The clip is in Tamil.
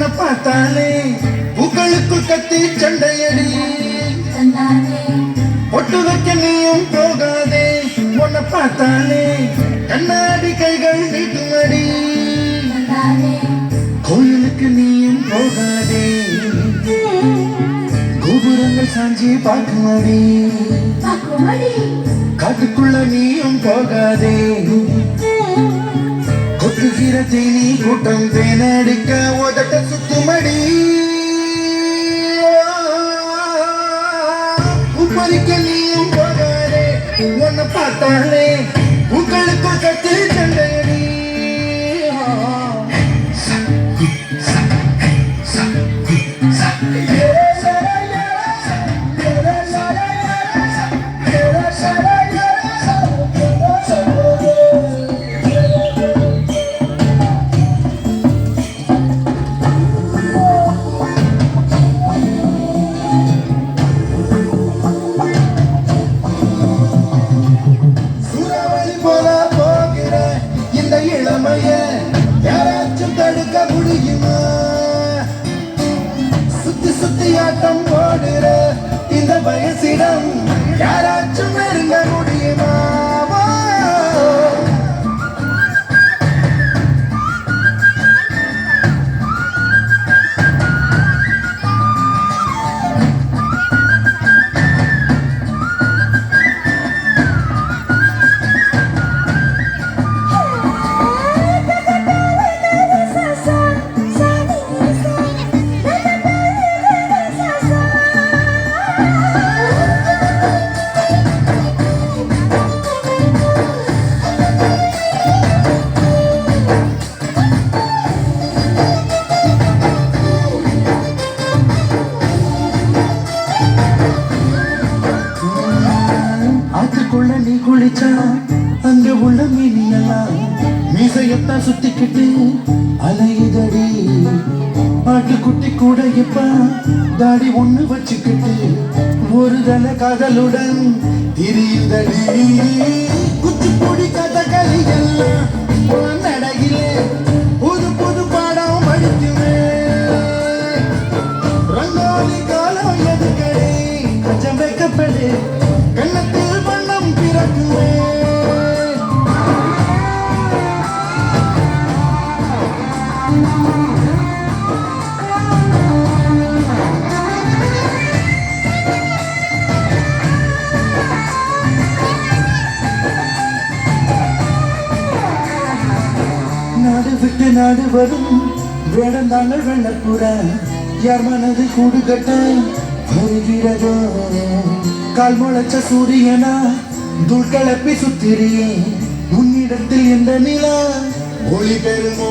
உன்னை பார்த்தாலே புகழுக்குள் கத்தி சண்டையடி பொட்டு வைக்க நீயும் போகாதே உன்னை பார்த்தாலே கண்ணாடி கைகள் நீட்டுமடி கோயிலுக்கு நீயும் போகாதே கோபுரங்கள் சாஞ்சி பார்க்குமடி காட்டுக்குள்ள நீயும் போகாதே கொட்டுகிற தேனி கூட்டம் தேனடிக்க உதட்ட சுத்துமடி உப்பரிக்க நீயும் போகாதே உன்னை பார்த்தாலே உங்களுக்கு கத்து சண்டையடி யாராச்சும் தடுக்க முடியுமா சுத்தி சுத்தி ஆட்டம் போடுற இந்த வயசிடம் யாராச்சும் நெருங்க முடியுமா ஆத்துக்குள்ள நீ குளிச்சா அங்க உள்ள மீனியெல்லாம் மீசையத்தான் சுத்திக்கிட்டு அலையுதடி ஆட்டுக்குட்டி கூட இப்ப தாடி ஒண்ணு வச்சுக்கிட்டு ஒரு தல காதலுடன் திரியுதடி குச்சிப்புடி கதகளி எல்லாம் நடையிலே புது புது பாடம் படிக்குமே ரங்கோலி காலம் எதுக்கடி கொஞ்சம் வைக்கப்படு கண்ணத்தில் வண்ணம் பிறக்குமே நாடு விட்டு நாடு வரும் வேடந்தாங்கள் வெள்ளப்புற யார் மனது கூடு கட்ட வருகிறதோ கால் முளைச்ச சூரியனா தூள் கிளப்பி சுத்திரியே உன்னிடத்தில் எந்த நிலா ஒளி பெறுமோ